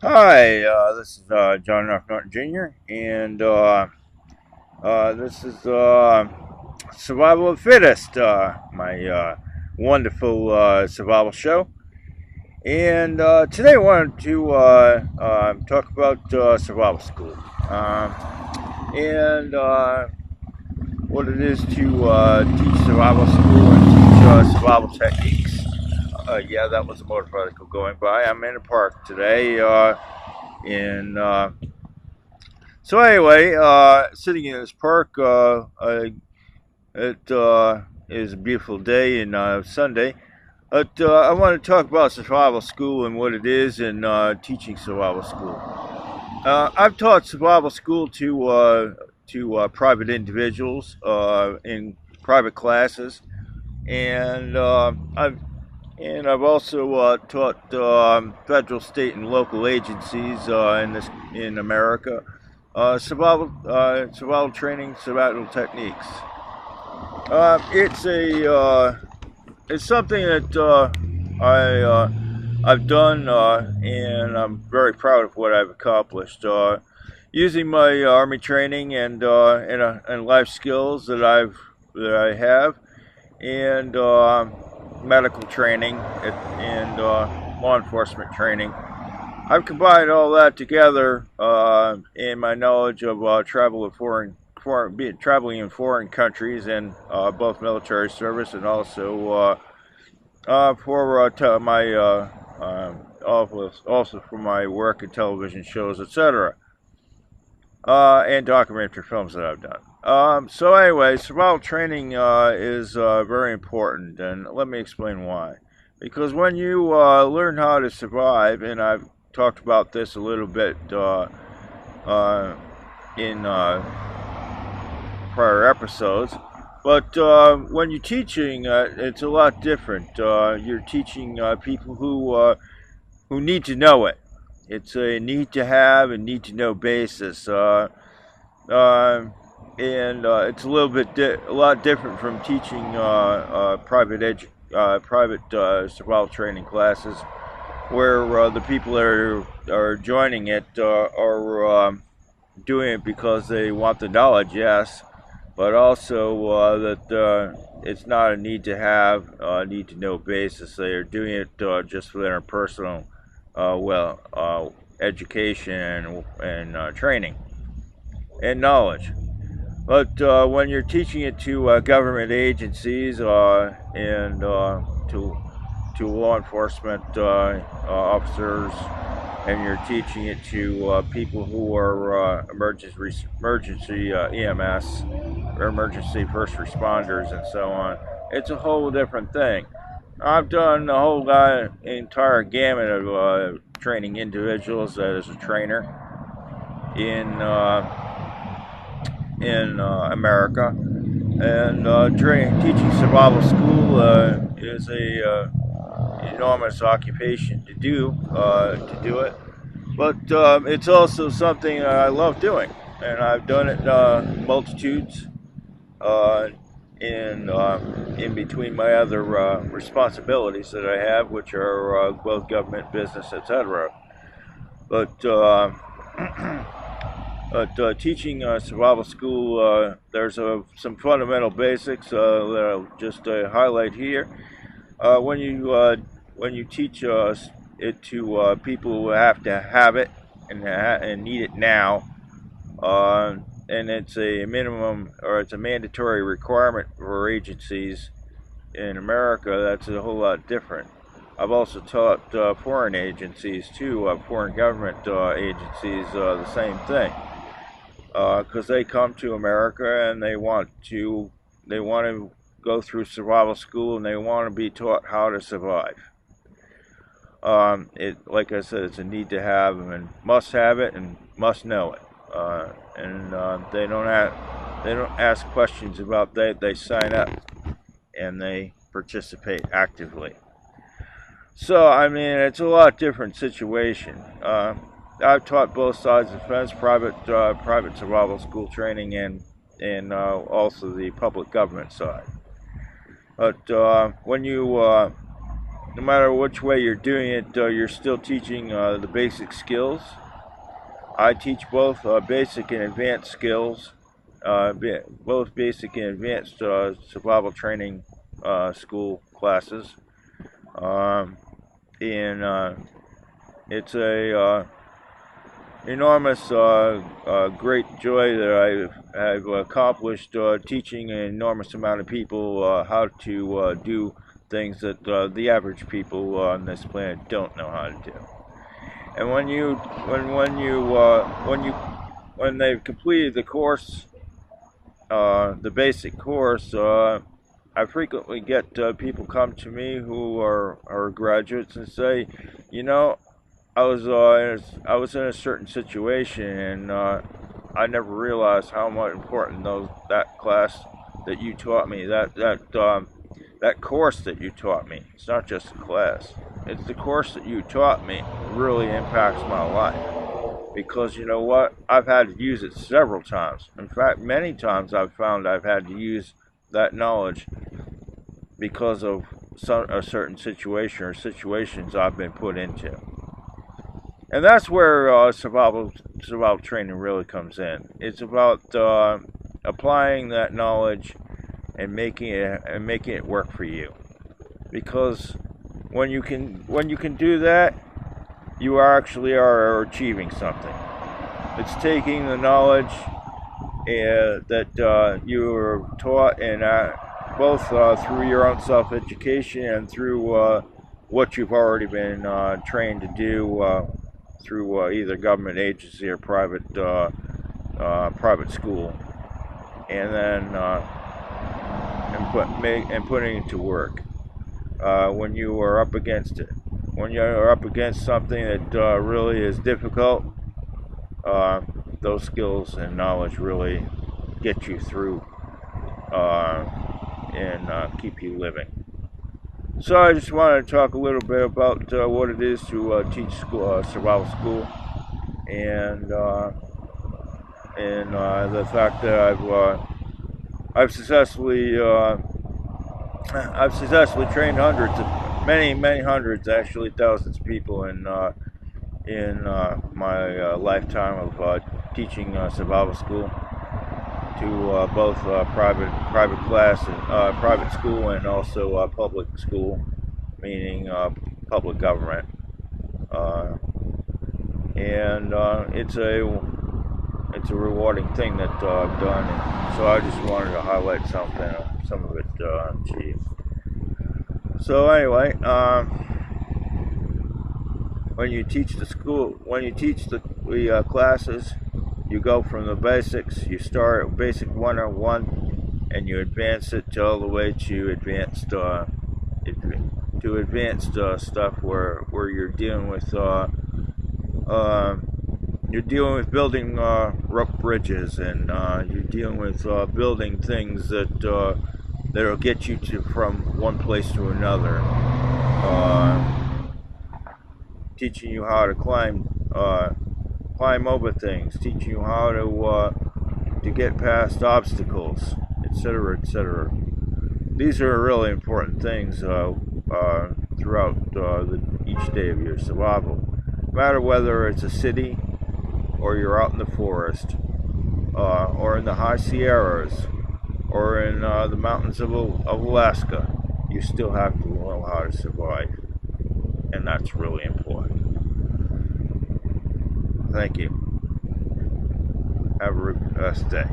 Hi, this is John F. Norton Jr., and this is Survival of the Fittest, my wonderful survival show. And today I wanted to talk about survival school and what it is to teach survival school and teach survival techniques. Yeah, that was a motorcycle going by. I'm in a park today in So anyway, sitting in this park, it is a beautiful day and Sunday. But I want to talk about survival school and what it is and teaching survival school. I've taught survival school to private individuals in private classes, and I've also taught federal, state, and local agencies in America survival training, survival techniques. It's something that I've done, and I'm very proud of what I've accomplished. Using my army training and life skills that I have, and medical training and law enforcement training. I've combined all that together in my knowledge of traveling in foreign countries and both military service and also also for my work in television shows, etc. And documentary films that I've done. So anyway, survival training is very important, and let me explain why. Because when you learn how to survive, and I've talked about this a little bit uh, in prior episodes. But when you're teaching, it's a lot different. You're teaching people who need to know it. It's a need to have and need to know basis, and it's a little bit a lot different from teaching private survival training classes where the people that are joining it are doing it because they want the knowledge, yes, but also that it's not a need to have, need to know basis. They are doing it just for their personal, education and training and knowledge. But when you're teaching it to government agencies and to law enforcement officers, and you're teaching it to people who are emergency EMS or emergency first responders and so on. It's a whole different thing. I've done the whole entire gamut of training individuals as a trainer in America, and teaching survival school is a enormous occupation to do it. But it's also something I love doing, and I've done it multitudes uh, in between my other responsibilities that I have, which are both government, business, etc. But teaching survival school, there's some fundamental basics that I'll just highlight here. When you teach it to people who have to have it and need it now, and it's a minimum or it's a mandatory requirement for agencies in America, that's a whole lot different. I've also taught foreign agencies too, foreign government agencies, the same thing, because they come to America and they want to go through survival school and they want to be taught how to survive. Like I said, it's a need to have and must have it and must know it. And they don't ask questions about that. They sign up and they participate actively. So I mean, it's a lot different situation. I've taught both sides of the fence: private survival school training and also the public government side. But no matter which way you're doing it, you're still teaching the basic skills. I teach both basic and advanced skills, both basic and advanced survival training school classes. And it's a enormous great joy that I've accomplished teaching an enormous amount of people how to do things that the average people on this planet don't know how to do. And when they've completed the course, the basic course, I frequently get people come to me who are graduates and say, you know, I was in a certain situation, and I never realized how much important that class that you taught me, that course that you taught me. It's not just a class; it's the course that you taught me really impacts my life. Because you know what, I've had to use it several times. In fact, many times I've found I've had to use that knowledge because of a certain situation or situations I've been put into. And that's where survival training really comes in. It's about applying that knowledge and making it work for you. Because when you can do that, you actually are achieving something. It's taking the knowledge that you were taught, and both through your own self-education and through what you've already been trained to do through either government agency or private school, and then putting it to work when you are up against it. When you're up against something that really is difficult, those skills and knowledge really get you through and keep you living. So I just wanted to talk a little bit about what it is to teach survival school, and the fact that I've successfly trained many hundreds, actually thousands of people in my lifetime of teaching survival school to both private class and private school, and also public school, meaning public government. And it's a rewarding thing that I've done, and so I just wanted to highlight some of it achieved. So anyway, when you teach the classes, you go from the basics. You start at basic 101, and you advance it all the way to advanced stuff where you're dealing with building rope bridges, and you're dealing with building things that'll get you from one place to another. Teaching you how to climb over things, teaching you how to get past obstacles, etc., etc. These are really important things throughout each day of your survival. No matter whether it's a city, or you're out in the forest, or in the high Sierras, or in the mountains of Alaska, you still have to know how to survive, and that's really important. Thank you. Have a blessed day.